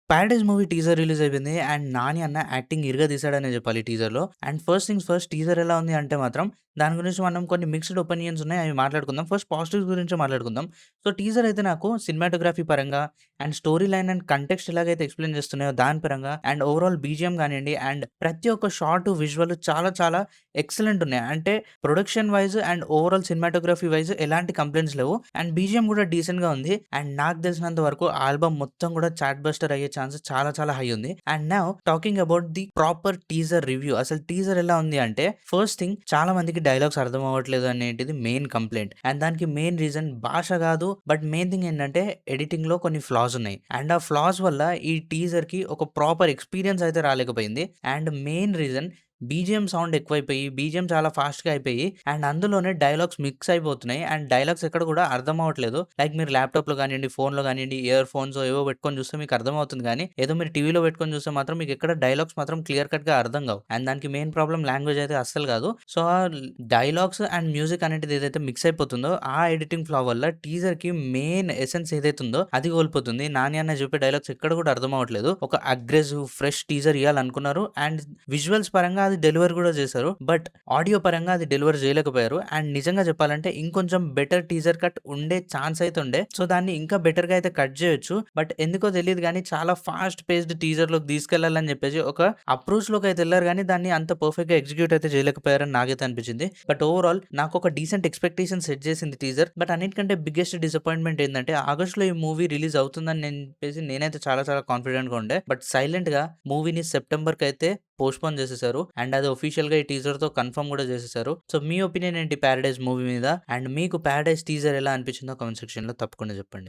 'Paradise' movie teaser release అయిపోయింది. And 'Nani' అన్న acting ఇరగదీశాడనే చెప్పాలి టీజర్‌లో. And first things first teaser ఎలా ఉంది అంటే మాత్రం దాని గురించి మనం కొన్ని మిక్స్డ్ ఒపీనియన్స్ ఉన్నాయి. అవి మాట్లాడుకుందాం. ఫస్ట్ పాజిటివ్స్ గురించే మాట్లాడుకుందాం. సో, టీజర్ అయితే నాకు సినిమాటోగ్రఫీ పరంగా and story line and context ఎలాగైతే ఎక్స్‌ప్లెయిన్ చేస్తున్నాయో దాని పరంగా అండ్ ఓవరాల్ బీజీఎం గానియండి అండ్ ప్రతి ఒక్క షాట్, విజువల్ చాలా చాలా ఎక్సలెంట్ ఉన్నాయి. అంటే production wise and overall cinematography wise ఎలాంటి కంప్లెయింట్స్ లేవు. అండ్ బీజీఎం కూడా డీసెంట్‌గా ఉంది. అండ్ నాకు తెలిసినంత వరకు ఆల్బమ్ మొత్తం కూడా చాట్ బస్టర్ అయ్యే ఛాన్సెస్ చాలా చాలా హై ఉంది. And now talking about the proper teaser review. అసలు టీజర్ ఎలా ఉంది అంటే ఫస్ట్ థింగ్ చాలా మందికి డైలాగ్స్ అర్థం అవ్వట్లేదు అనేటిది మెయిన్ కంప్లైంట్. అండ్ దానికి మెయిన్ రీజన్ భాష కాదు. బట్ మెయిన్ థింగ్ ఏంటంటే ఎడిటింగ్ లో కొన్ని ఫ్లాస్ ఉన్నాయి. అండ్ ఆ ఫ్లాస్ వల్ల ఈ టీజర్ కి ఒక ప్రాపర్ ఎక్స్పీరియన్స్ అయితే రాలేకపోయింది. And main reason BGM sound ఎక్కువైపోయి, బీజీఎం చాలా ఫాస్ట్‌గా అయిపోయి అండ్ అందులోనే డైలాగ్స్ మిక్స్ అయిపోతున్నాయి. అండ్ డైలాగ్స్ ఎక్కడ కూడా అర్థం అవ్వట్లేదు. లైక్ మీరు ల్యాప్‌టాప్‌లో గానియండి, ఫోన్‌లో గానియండి, ఇయర్ ఫోన్స్ ఏవో పెట్టుకొని చూస్తే మీకు అర్థమవుతుంది గానీ, ఏదో మీరు టీవీలో పెట్టుకొని చూస్తే మాత్రం మీకు ఎక్కడ డైలాగ్స్ మాత్రం క్లియర్ కట్‌గా అర్థం కావు. అండ్ దానికి మెయిన్ ప్రాబ్లమ్ లాంగ్వేజ్ అయితే అస్సలు కాదు. సో, ఆ డైలాగ్స్ అండ్ మ్యూజిక్ అనేటిది ఏదైతే మిక్స్ అయిపోతుందో, ఆ ఎడిటింగ్ ఫ్లా వల్ల టీజర్‌కి మెయిన్ ఎసెన్స్ ఏదైతే ఉందో అది కోల్పోతుంది. 'నాని' అన్న చెప్పే డైలాగ్స్ ఎక్కడ కూడా అర్థం అవ్వట్లేదు. ఒక అగ్రెసివ్, ఫ్రెష్ టీజర్ ఇయ్యాలనుకున్నారు. అండ్ విజువల్స్ పరంగా అది డెలివర్ కూడా చేశారు. బట్ ఆడియో పరంగా అది డెలివర్ చేయలేకపోయారు. అండ్ నిజంగా చెప్పాలంటే ఇంకొంచెం బెటర్ టీజర్ కట్ ఉండే ఛాన్స్ అయితే ఉండే. సో, దాన్ని ఇంకా బెటర్‌గా అయితే కట్ చేయొచ్చు. బట్ ఎందుకో తెలీదు గానీ చాలా ఫాస్ట్ పేస్డ్ టీజర్‌లోకి తీసుకెళ్లాలని చెప్పేసి ఒక అప్రోచ్‌లోకి అయితే ఎళ్లారు గానీ దాన్ని అంత పర్ఫెక్ట్‌గా ఎగ్జిక్యూట్ అయితే చేయలేకపోయారని నాకైతే అనిపించింది. బట్ ఓవరాల్ నాకొక డీసెంట్ ఎక్స్‌పెక్టేషన్ సెట్ చేసింది టీజర్. బట్ అన్నిటికంటే బిగ్గెస్ట్ డిసప్పాయింట్‌మెంట్ ఏందంటే ఆగస్ట్‌లో ఈ మూవీ రిలీజ్ అవుతుందని చెప్పేసి నేనైతే చాలా చాలా కాన్ఫిడెంట్‌గా ఉండే. బట్ సైలెంట్‌గా మూవీని సెప్టెంబర్‌కైతే పోస్ట్‌పోన్ చేసేసారు. అండ్ అది ఆఫీషియల్‌గా ఈ టీజర్‌తో కన్ఫర్మ్ కూడా చేసేసారు. సో, మీ ఒపీనియన్ ఏంటి 'ప్యారడైజ్' మూవీ మీద? అండ్ మీకు 'ప్యారడైజ్' టీజర్ ఎలా అనిపించిందో కామెంట్ సెక్షన్‌లో తప్పకుండా చెప్పండి.